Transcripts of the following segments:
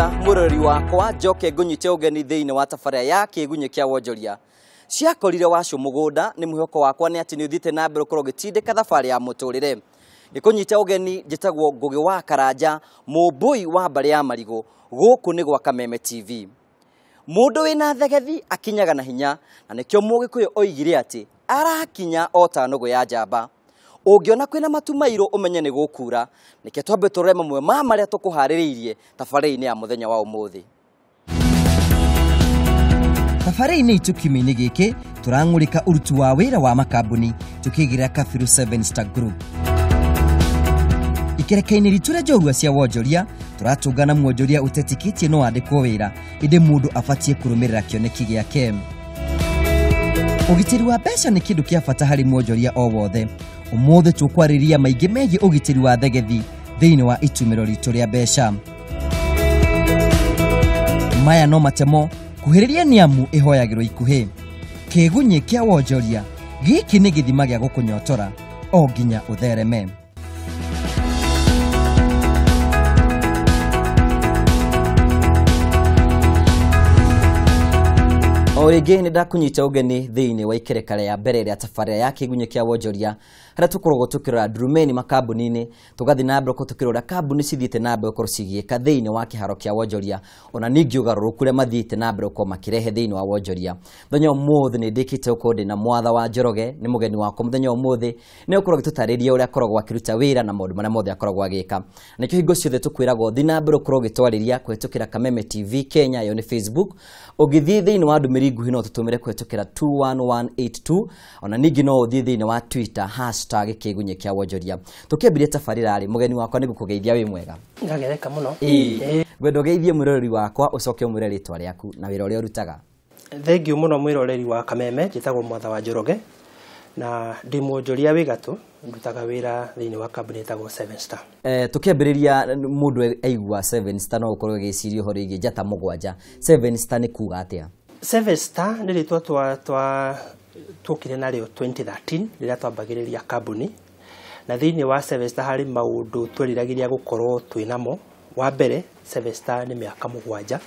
Ndetia murori wakwa njoke ngunyite ugeni thiini wa tafaria ya kigunye kia wonjoria ciakorire wacu mugunda ni mwihoko wakwa ni ati ni uthite na mbere ukorwo gitindika thabarĩ ya muturire gikunyite ugeni njitagwo Ngugi wa Karanja mumbui wa mbari ya Marigu guku ni gwa Kameme TV. Mundu wina thegethi akinyaga na hinya na nikio Mugikuyu oigire ati arakinya ota nugu ya njamba. Ungiona kwina matumairu umenye ni gukura nike twambe turore mamwe ma maria tukuhaririirie tabarĩ-inĩ ya muthenya wa umuthi. Tabarĩ-inĩ itu kiumia-inĩ gĩkĩ turang'ũrĩka uruti wa wĩra wa makambuni tukigira Kabiru 7 Star Group. Ikereka-inĩ ritu rĩa njorua cia wonjoria turatũngana mwonjoria utetikitie no andĩkwo wĩra ĩndĩ mũndũ abatie kũrũmĩrĩra kĩoneki gĩake. Ũgitĩri wa mbeca nĩ kĩndũ kĩa bata harĩ mwonjoria o wothe. Ũmũthĩ tũkwarĩrĩria maingĩ megiĩ ũgitĩri wa thegethi thĩinĩ wa itumĩro ritũ rĩa mbeca. Maya no matemo kuhĩrĩria niamu ihoyagĩrwo ikuhĩ. Kĩgunye kĩa wonjoria gĩkĩ nĩ gĩthima gĩa gũkũnyotora o nginya ũthereme. Orege ni ndakunyita ugeni thiini wa ikerekare ya mbere ya tafaria ya kigunye kia wonjoria haria tukoragwo tukirora ndurumeni makambuni-ini tugathi na mbere tukirora kambuni cithiite na mbere ukorwo cigiika thiini wa kiharo kia wonjoria ona ningi ugaruruku ria mathiite na mbere ukorwo makirehe thiini wa wonjoria. Muthenya umuthi ni ndikite ukorwo ndina mwatha wa Njoroge ni mugeni wako. Muthenya umuthi ni ukorwo gitutariria uria akoragwo akiruta wira na maundu maria mothe akoragwo agika. Nikio hingo ciothe tukwiragwo thi na mbere ukorwo gitwarĩria kwetukira Kameme TV Kenya yo ni Facebook ugithi thiini wa ndumĩrĩri nguhi no tutumire kwetukira 21182 ona ningi no uthii thiini wa Twitter #kigunye kia wonjoria. Tukiambiria tabarĩra rĩ mugeni wakwa ni gukugeithia wi mwega. Ngagereka muno. Gwendo geithie mwiroreri wakwa ucoke umwire ritwa rĩaku na wĩra ũrĩa ũrutaga. Thengiũ muno mwiroreri wa Kameme njĩtagwo Mwatha wa Njoroge na ndi mwonjoria wi gatũ ndutaga wĩra thiini wa kambuni ĩtagwo 7 Star. Tukiambĩrĩria mundu aigua 7 Star no ukorwo gĩciria ũhoro wĩgiĩ njata mũgwanja. 7 Star ni kuga atĩa? 7 Star nĩ rĩtwa twokire narĩo 2013 rĩrĩa twambagĩrĩria kambuni na thiini wa 7 Star harĩ maũndũ tweriragĩria gũkorwo twĩnamo. Wa mbere 7 Star nĩ mĩaka 7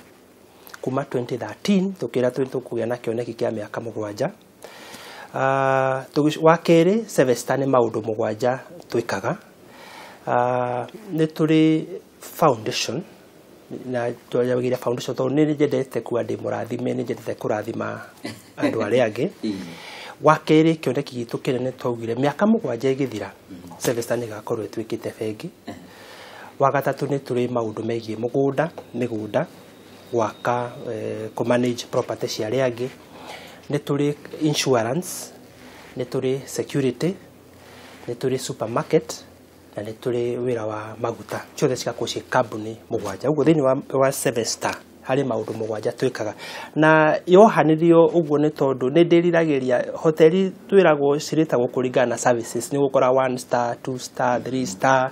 kuma 2013 tukĩra tũkũgĩa na kĩoneki kĩa mĩaka 7. Wa kerĩ 7 Star nĩ maũndũ 7 twĩkaga. Nĩ tũrĩ foundation na twagĩria foundation tondũ nĩ njendete kuga ndĩ mũrathime, nĩ njendete kũrathima andũ arĩa angĩ. Wa kerĩ kĩoneki gitũ kĩnene twaugire mĩaka 7 ĩgĩthira 7 Star nĩ gakorwo ĩtuĩkĩte bengi. Wa gatatũ nĩ tũrĩ maũndũ megiĩ mĩgũnda gwaka manage property cia arĩa angĩ. Nĩ tũrĩ insurance, nĩ tũrĩ security, nĩ tũrĩ supermarket na nĩ tũrĩ wĩra wa maguta. Ciothe cigakorwo ciĩ kambuni 7. Ũguo thĩinĩ wa 7 Star harĩ maũndũ 7 twĩkaga na yohanĩrio ũguo nĩ tondũ nĩ ndĩriragĩria hoteli twĩragwo ciritagwo kũringana na services. Nĩ gũkora 1 star, 2 star, 3 star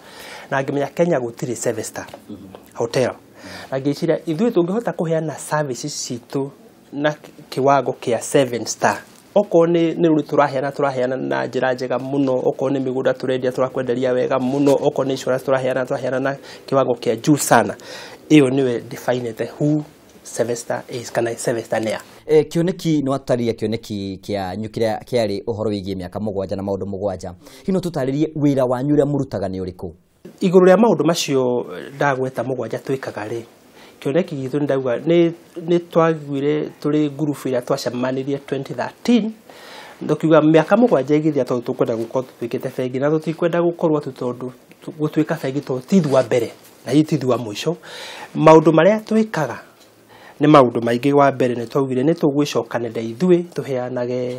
na ngĩmenya Kenya gũtirĩ 7 Star hotel. Na ngĩciria ithuĩ tũngĩhota kũheana services citũ na kiwango kia 7 Star okorwo nĩ rũri tũraheana na njĩra njega mũno, okorwo nĩ mĩgũnda tũrendia tũrakwenderia wega mũno, okorwo nĩ insurance tũraheana na kiwango kia juu sana. Iyo niwe definite who 7 Star is kana 7 Star nĩa. Kĩoneki no atariria kĩoneki kĩa nyukira kĩarĩ ũhoro wĩgiĩ mĩaka 7 na maũndũ 7. Hino tũtarĩrie wĩra wanyu ũrĩa mũrutaga nĩ ũrĩkũ? Igũrũ rĩa maũndũ macio ndagweta 7 twĩkaga rĩ kĩoneki gitũ ndauga nĩ twagwire tũrĩ group ĩrĩa twacemanirie 2013 ndokiuga mĩaka 7 ĩgĩthia tondũ tũkwenda gũkorwo twĩkĩte bengi na tũtikwenda gũkorwo tondũ gũtuĩka bengi tondũ tithu wa mbere na tithu wa mũico. Maũndũ marĩa twĩkaga nĩ maũndũ maingĩ. Wa mbere nĩ twaugire nĩ tũgwĩcokanĩrĩra ithuĩ tũheanage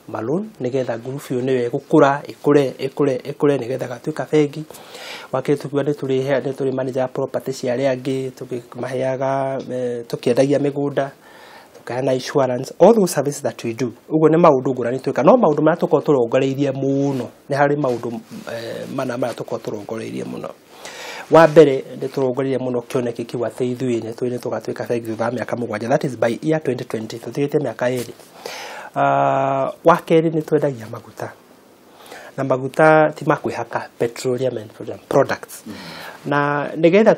malon nigetha group ĩyo nĩyo gũkũra ĩkũre nigetha gatuĩka bengi. Wa kerĩ tukiuga nĩ tũrĩ manager property cia arĩa angĩ tũkĩmaheaga tũkĩendagia mĩgũnda tukaheana insurance, all those services that we do. Ũguo nĩ maũndũ ngũrani twĩka no maũndũ marĩa tũkorwo tũrongoreirie mũno nĩ harĩ maũndũ mana marĩa tũkorwo tũrongoreirie mũno. Wa mbere nĩ tũrongoreirie mũno kĩoneki kĩu atĩ ithuĩ nĩ tũgatuĩka bengi thutha wa mĩaka 7. That is by year 2020 tũtigĩte mĩaka 2. Wa kerĩ nĩ twendagia maguta na maguta ti makwihaka petroleum and products na nigetha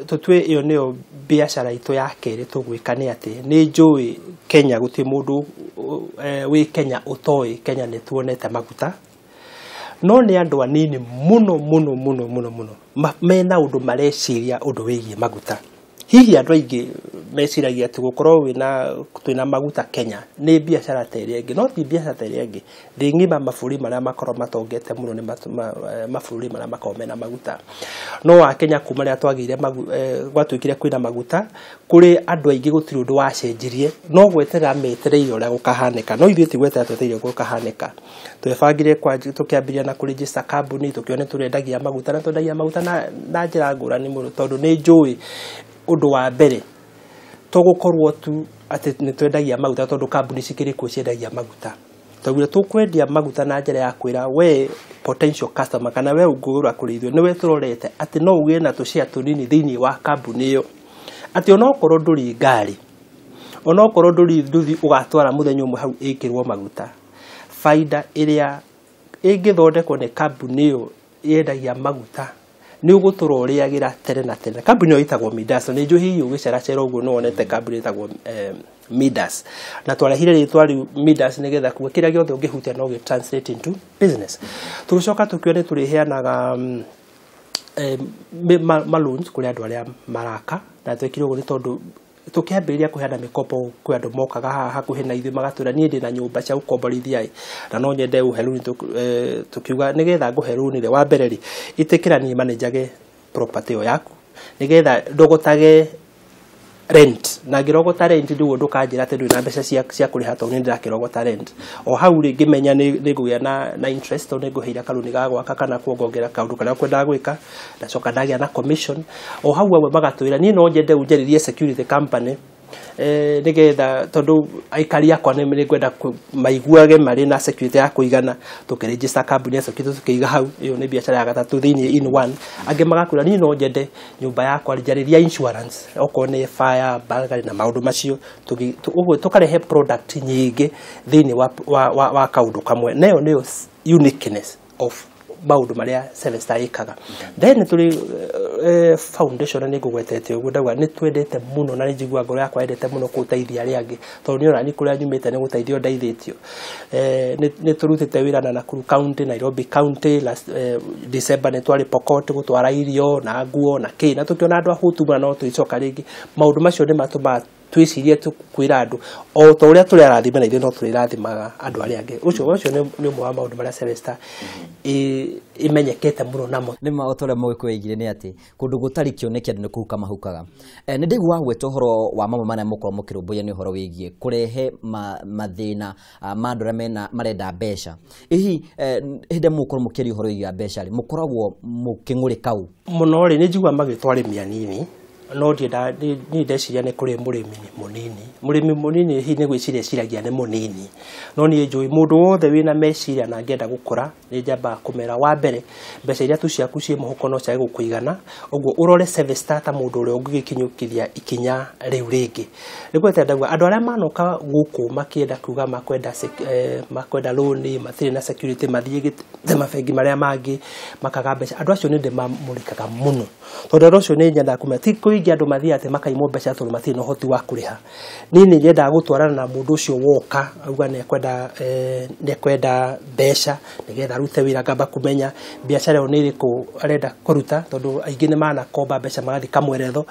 tutwe iyo niyo biashara itu ya keri tugwika ni ati ni njui Kenya guti mundu wi Kenya utoi Kenya ni tuonete maguta no ni andu anini muno mena undu mareciria undu wigie maguta hihi andu aingi meciragia ati gukorwo twina maguta Kenya ni biashara tere ingi no ti biashara tere ingi thingima maburi maria makorwo matongete muno ni maburi maria makorwo mena maguta no wa Kenya kuma ria twagire gwatwikire kwina maguta kuri andu aingi gutiri undu wacenjirie no gwetera metereire uria gukahanika no ithuĩ ti gwetera twetereire gukahanika twebangire tukiambiria na kuregister company tukione turendagia maguta na twendagia maguta na njira ngurani muno tondu ni njui undu wa mbere tugukorwo tu ati ni twendagia maguta tondu kambuni cikiri ku ciendagia maguta twagira tukwendia maguta na njira ya kwira we potential customer kana we ungurura kurithio ni we turorete ati no ugie na tucia tunini thiini wa kambuni iyo ati ona okorwo nduri ngari ona okorwo nduri nduthi ugatwara muthenya umwe hau ikirwo maguta faida iria ingithondekwo ni kambuni iyo yendagia maguta ni uguturoriagira tere na tere kambuni yo itagwo Midas ni nju hihi ugiceracera uguo no onete kambuni itagwo Midas na twarehire ritwa ri Midas nigetha kuwa kira giothe ungihutia no ge translate into business tucoka tukione turiheanaga loans kuri andu aria maraka na twekire uguo ni tondu tukiambĩrĩria kuheana mikopo kwi andu mokaga hakuhi na ithuĩ magatwĩra niĩ ndĩ na nyũmba cia gũkomborithia na no nyende ũhe rũni tukiuga nigetha ngũhe rũni rĩ wa mbere rĩ itĩkĩra niĩ manenjage property ĩyo yaku nigetha ndogotage rent na ngĩrogota rent nĩguo ndũkanjĩra atĩ ndũrĩ na mbeca cia kũrĩha tondũ nĩ ndĩrakĩrogota rent o hau rĩ ngĩmenya nĩ ngũgĩa na interest tondũ nĩ ngũheire karũni ga gwaka kana kuongerera kaũndũ karĩa kwendaga gwĩka ndacoka ndagĩa na commission o hau amwe magatwĩra niĩ no nyende ũnjarĩrie security company nigetha tondu aikari akwa nĩ ngwenda maiguage marĩ na security ya kuigana tukiregister company security tukiiga hau iyo nĩ biashara ya gatatu thĩinĩ in one angĩ magakwĩra niĩ no nyende nyũmba yakwa njarĩria insurance okorwo nĩ fire burglary na maũndũ macio ũguo tukarehe product nyingĩ thĩinĩ wa kaũndũ kamwe nayo nĩyo uniqueness of maundu maria Celesta ikaga then tuli foundation ni ngugwetete uguo ndauga ni twendete muno na njigua ngoro yakwa endete muno kuteithia ari angi tondu ni ona ni kuria nyumite ni guteithio ndaithitio ni turutite wira na Nakuru County Nairobi County last December ni twari Pokot gutwara irio na nguo na ki na tukiona andu ahutu bana no tuicoka ringi maundu macio ni matuma twicirie tukwira andu o to uria turi arathime na ithuĩ no turi rathimaga andu ari angi ucio ni umwe wa maundu maria Celesta imenyekete muno namo ni maũtũre mũgĩkwĩigire nĩ atĩ kũndũ gũtarĩ kĩoneki andũ nĩ kũhuka mahukaga nĩ ndĩgua gweta ũhoro wa mamwe marĩa mũkorwo mũkĩrũmbũiya nĩ ũhoro wĩgiĩ kũrehe mathĩna ma andũ arĩa marenda mbeca hihi hĩndĩ mũkorwo mũkĩaria ũhoro wĩgiĩ mbeca rĩ mũkoragwo mũkĩng'ũrĩka ũ mũno rĩ nĩ njigua magĩtwa arĩmi anini no ndienda ni ndeciria nĩ kũrĩ mũrĩmi mũnini hihi nĩ gwĩciria ciragia nĩ mũnini no niĩ njũĩ mũndũ wothe wĩna meciria na angĩenda gũkũra nĩ njambaga kũmera wa mbere mbeca iria tu ciaku ciĩ mũhuko no ciage gũkũigana ũguo ũrore Celesta ta mũndũ ũrĩa ũngĩkinyũkithia ikinya rĩu rĩngĩ nĩgwete ndauga andũ arĩa manoka gũkũ makĩenda kuga makwenda loan matirĩ na security mathiĩ mabengi marĩa mangĩ makaga mbeca andũ acio nĩ ndĩmamũrĩkaga mũno tondũ andũ acio nĩ nyendaga kũmenya ti kũingĩ andũ mathiĩ atĩ makaimwo mbeca tondũ matirĩ na ũhoti wa kũrĩha niĩ nĩ nyendaga gũtwarana na mũndũ ũcio woka auga nĩ kwenda mbeca nĩgetha arute wĩra ngamba kũmenya biacara ĩyo nĩ ĩrĩkũ arenda kũruta tondũ aingĩ nĩ manakomba mbeca magathiĩ kamweretho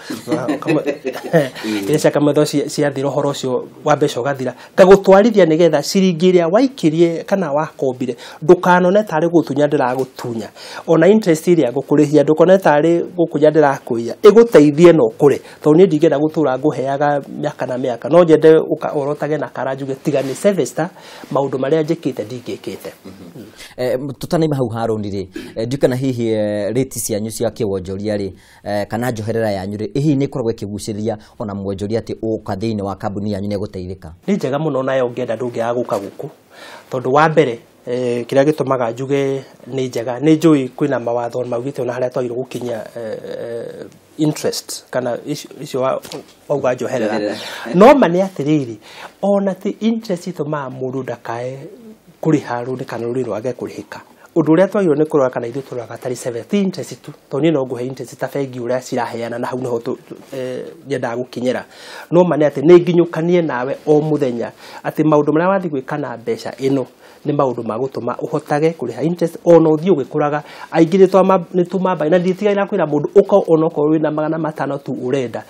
iria kamweretho ciathira ũhoro ũcio wa mbeca ũgathira ngagũtwarithia nĩgetha ciringi ĩrĩa waikirie kana wakombire ndũkanone tarĩ gũtunya ndĩragũtunya ona interest ĩrĩa ngũkũrĩhia ndũkone tarĩ gũkũnya ndĩrakũiya ĩgũteithie no kũrĩ tondũ niĩ ndingĩenda gũtũra ngũheaga mĩaka na mĩaka no nyende ũrotage na kara njuge tiga nĩ Celesta maũndũ marĩa njĩkĩte ndingĩkĩte tutanaima hau harũni rĩ ndikana hihi rate cianyu cia kĩwonjoria rĩ kana njoherera yanyu rĩ hihi nĩ ĩkoragwo ĩkĩgucĩrĩria ona mwonjoria atĩ ũka thĩinĩ wa kambuni yanyu nĩ egũteithĩka nĩ njega mũno nayo ngĩenda ndũngĩaga gũka gũkũ tondũ wa mbere kĩrĩa gĩtũmaga njuge nĩ njega nĩ njũĩ kwĩna mawatho maugĩte ona harĩa twagĩrĩirwo gũkinya interest kana icio wauga njoherera no ma nĩ atĩrĩrĩ ona ti interest itũmaga mũndũ ndakae kuriha runi kana runi rwage kurihika undu uria twagirwo ni kurora kana ithu turaga tari 7 interest tu to ni no nguhe interest ta bengi uria ciraheana na hau niho nyendaga gukinyira no mane ati ni nginyukanie nawe o muthenya ati maundu maria wathi gwika na mbeca ino ni maundu magutuma uhotage kuriha interest ono uthii ugikuraga aingire ni tumamba na nditigaira kwira mundu uko onoko wina 500 tu urenda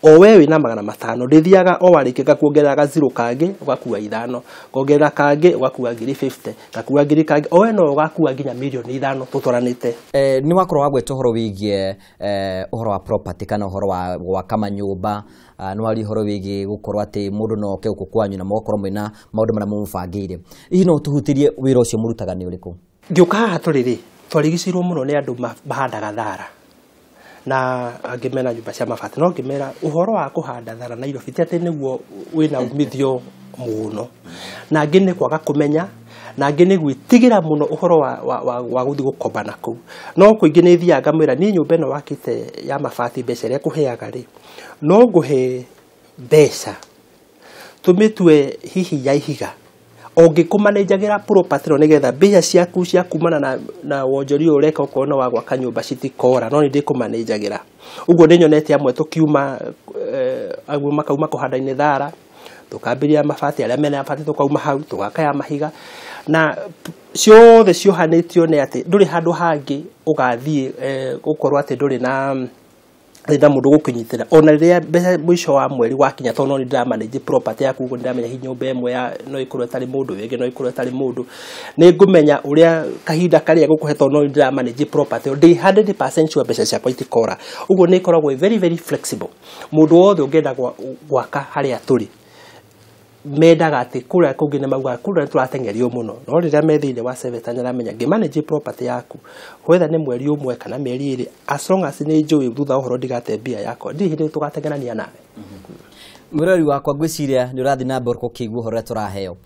o we wina 500 ndithiaga o warikika kuongerera zero kangi ugakua 5 kuongerera kangi ugakua 50 gakua 1000 kangi o we no ugakua nginya milioni 5 tutoranite ni wakorwo wagweta uhoro wigie uhoro wa property kana uhoro wa gwaka manyumba no ari horo wigie gukorwo ati mundu no ke ukukwanyu na mokorwo mwina maundu maria mumubangire ihi no tuhutirie wira ucio murutaga ni uriku ngiuka haha turiri twarigicirwo muno ni andu mahandaga thara na angimena nyumba cia mabati no ngimera uhoro wa kuhanda thara na Nairobi ti ati niguo wina umithio muno na ngine kwaga kumenya na ngine gwitigira muno uhoro wa guthi gukomba na kuu no kuingi ni thiaga mwira ni nyumba ino wakite ya mabati mbeca ria kuheaga ri no nguhe mbeca tumitwe hihi ya ihiga ongikumanenjagira property no nigetha mbeca ciaku cia kumana na wonjoria ureka ukona wa gwaka nyumba citikora no ndikumanenjagira uguo ninyonete amwe tukiuma agu makauma kuhanda-ini thara tukambiria mabati aria mena mabati tukauma hau tugaka ya mahiga na ciothe ciohanitio ni ati nduri handu hangi ugathie gukorwo ati nduri na rida mundu gukinyitira ona riria mwisho wa mweri wakinya to no ni manage property yaku ngo ndamenya hi nyumba emwe ya no ikorwo tari mundu wege no ikorwo tari mundu ni ngumenya uria kahinda karia gukuhe to no ni manage property ndi 100% sure mbeca ciakwa itikora uguo ni ikoragwo very very flexible mundu wothe ungenda gwaka haria turi mendaga ati kuria kungi ni mauga kuria turatengerio muno no riria methire wa seveta nyaramenya ngimanage property yaku whether ni mweri umwe kana mieri iri as long as ni njui thutha uhoro ndigate mbia yako ndi hindi tugatengerania nawe murori wakwa ngwiciria ni urathi na mbere kukigwa hore turaheo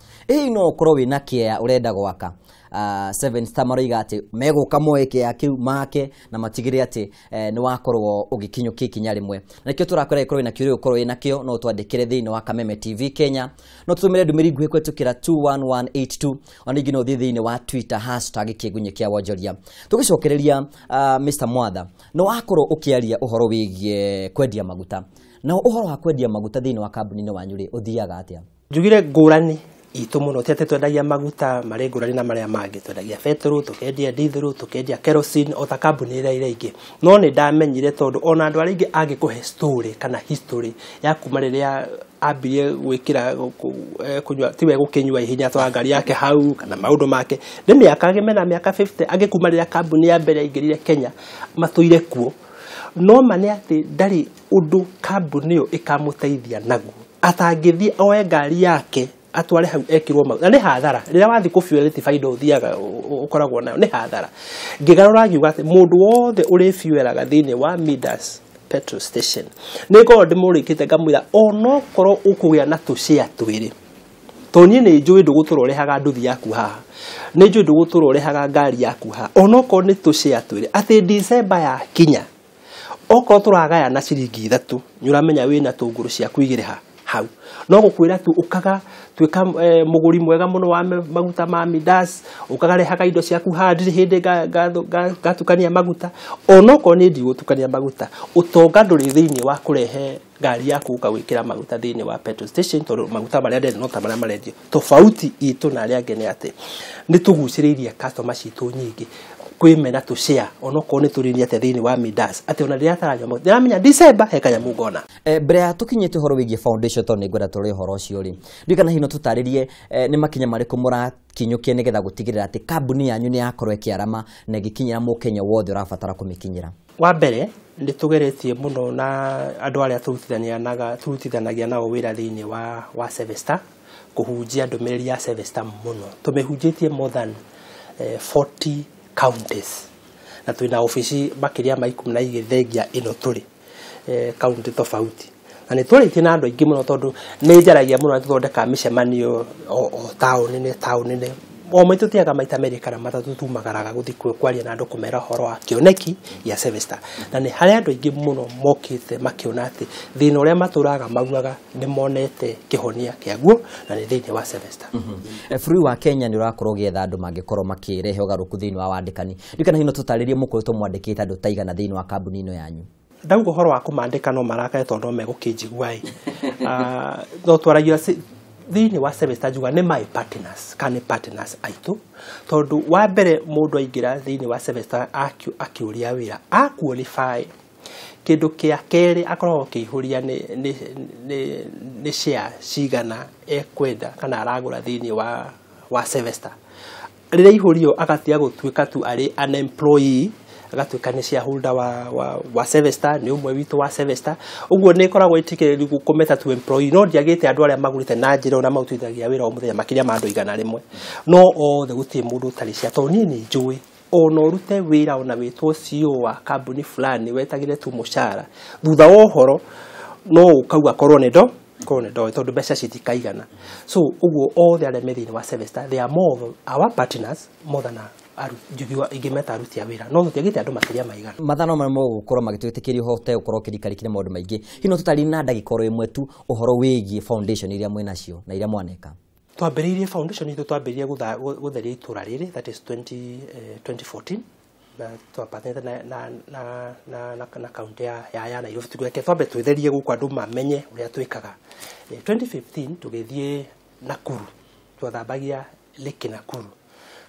no ukorwo wina kia urenda gwaka 7 star maroiga ati meguka moeke ya kiu make na matigire ati ni wakorwo ugikinyukia ikinya rimwe nakio turakora ikorwo ina kiuri ukorwo ina kio no twandikire thiini wa Kameme TV Kenya no tutumire ndumiri nguhe kwetukira 21182 ona ingino thiini wa Twitter #kigunya kia wonjoria tugicokereria Mr Mwatha no wakorwo ukiaria uhoro wigie kwendia maguta na uhoro wa kwendia maguta thiini wa kambuni wanyu ri uthiaga atia njugire ngurani itu muno tete twendagia maguta mari ngurani na maria mangi twendagia petrol tukendia diesel tukendia kerosene o ta kambuni ira ingi no ni ndamenyire tondu ona andu aringi angikuhe story kana history ya kuma riria ambire gwikira kunywa tiwe gukinywa ihinya twa ngari yake hau kana maundu make ni miaka agimena miaka 50 agikuma riria kambuni ya mbere ingirire Kenya matuire kuo no mane ati ndari undu kambuni yo ikamuteithia naguo atangithie oe ngari yake atware hau ekirwo maguta ni hathara riria wathi kufueliti faida uthiaga ukoragwo nayo ni hathara ngigarura ngiuga ati mundu wothe uri fuelaga thiini wa Midas petrol station ni ko ndimurikite ngamwira ono korwo ukugia na tushare twiri tonye ni njui ndugutura urehaga nduthi yaku haha ni njui ndugutura urehaga ngari yaku haha ono ko ni tushare twiri ati December ya kinya oko turagaya na ciringi 3 nyuramenya wina tunguru cia kuigireha hau no gukwira tu ukaga twika muguri mwega muno wa maguta ma Midas ukaga rehaga indo ciaku handiri hindi gatukania maguta onoko ni ndi gutukania maguta utonga nduri thiini wa kurehe ngari yaku ukawikira maguta thiini wa petrol station tondu maguta maria ndende no ta maria marendio tofauti itu na aria ngene ati ni tuguciririe customer citu nyingi kwimena tushare onoko ni turini ate thiini wa Midas ati ona riria taranywa ndiramenya December hekanya mugona brea tukinyite horo wigie foundation to ni gwera turi horo ucio ri ndikana hino tutaririe ni makinya mariku murakinyukie nigetha gutigirira ati kambuni yanyu ni yakorwo ikiarama na gikinyira mu Kenya wothe urabatara kumikinyira wa mbere ndi tugeretie muno na andu aria turutithanagia nao wira thiini wa Sevesta kuhunjia ndumiriri ya Sevesta muno tumehunjitie more than 40 counties na twina ofisi makiria ma 12 thengia ino turi county tofauti na ni turi tina andu aingi muno tondu ni njaragia muno tuthondeka micemanio o town ni o maitu tiaga maita meri kana matatu tumagaraga guthi kwaria na andu kumera horo wa kioneki ya Sevesta na ni hari andu ingi muno mokite makiona ati thina uria maturaga maugaga ni monete kihonia kiaguo na ni thini wa Sevesta. Bũrũri wa Kenya ni urakorwo gietha andu mangikorwo makirehe ugaruku thini wa wandikani ndikana hino tutaririe mukoretwo mwandikite andu taigana thini wa kambuni ino yanyu. Ndauga horo wa kumandika no maraka tondu megukijigua no twaragia thini wa Sevesta juga ni my partners kana partners aitu tondu wa mbere mundu aingira thini wa Sevesta akiuria wira a qualify kindu kia keri akorwo kihuria ni share cigana ekwenda kana aragura thini wa Sevesta rire ihurio agatia gutuika tu ari an employee agatuika ni shareholder wa Sevesta ni umwe witu wa Sevesta uguo ni koragwo itikiri gukometa tu employee no ndiagite andu aria magurite na njira na mautithagia wira o muthenya makiria ma andu 100 no othe gutie mundu tari cia to ni njui ono rute wira ona witwo CEO wa kambuni fulani wetagire tu mushara thutha wa uhoro no ukauga korwo ni ndo tondu mbeca citikaigana so uguo othe aria methini wa Sevesta they are more our partners more than jugwa igimeta aruti ya wira no tutiagite andu makiria maigana mathano marimo gukorwo magitwitikiria hote ukorwo kirikarikire maundu maingi hino tutari na ndagikoro imwe tu uhoro wigie foundation iria mwe nacio na iria mwaneka twambiririe foundation itu twambiririe gutheria itura riri that is 2014 na twapatete na kaunti ya Nairobi tukweke twambe twetherie guku andu mamenye uria twikaga 2015 tugithie Nakuru twathambagia Lake Nakuru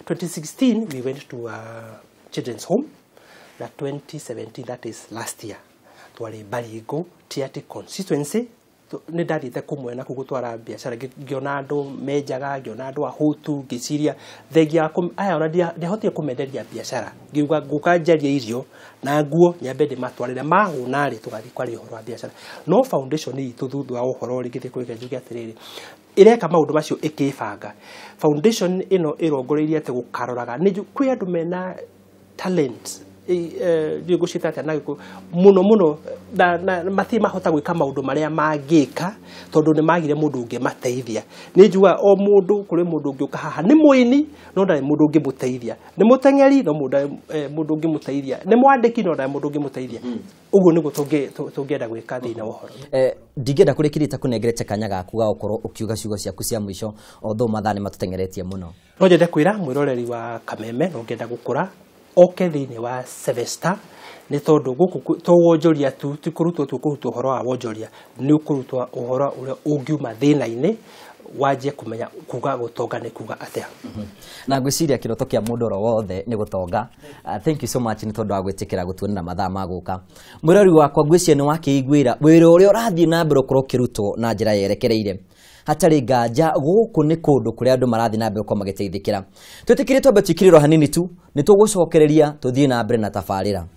2016 we went to children's home na 2017 that is last year twari Baringo Tiaty constituency ni ndarite kumwe na kugutwara biashara ngiona andu menjaga ngiona andu ahutu ngiciria thegia aya ona ndihotie kumenderia biashara ngiuga ngukanjaria irio na nguo nyambe ndimatwarire mahuna ri tugathi kwari uhoro wa biashara no foundation itu thuthu wa uhoro rigithi kwige njuge atiriri ireka maundu macio ikibanga foundation ino irongoreirie ati gukaroraga ni kwi andu mena talent ndigo citata na muno na mati mahota gwika maundu maria mangika tondu ni magire mundu ungi mateithia ni njua o mundu kuri mundu ungi uka haha ni muini no ndari mundu ungi muteithia ni mutengeri no mundu ungi muteithia ni mwandiki no ndari mundu ungi muteithia uguo niguo tungienda gwika thina uhoro ndingenda kurikirita kunengerete kanya gaku ga ukorwo ukiuga ciugo ciaku cia mwisho although mathani matutengeretie muno no njende kwira mwiroreri wa Kameme no ngenda gukura oke thini wa Sevesta ni tondu guku to wonjoria tu tikurutwo tukurutu uhoro wa wonjoria ni ukurutwa uhoro uria ungiuma thina-ini waje kumenya kuga gutonga ni kuga atia na gwiciria kiroto kia mundu ro wothe ni gutonga thank you so much ni tondu wa gwitikira gutuonera mathaa maguka mwirori wakwa gwiciria ni wakiiguira wira uria urathie na mbere ukorwo kirutwo na njira yerekereire hatari nganja guku ni kundu kuria andu marathi na mbere kwa magiteithikira twitikire twambe twikiriro hanini tu ni tugucokereria tuthie na mbere na tafarira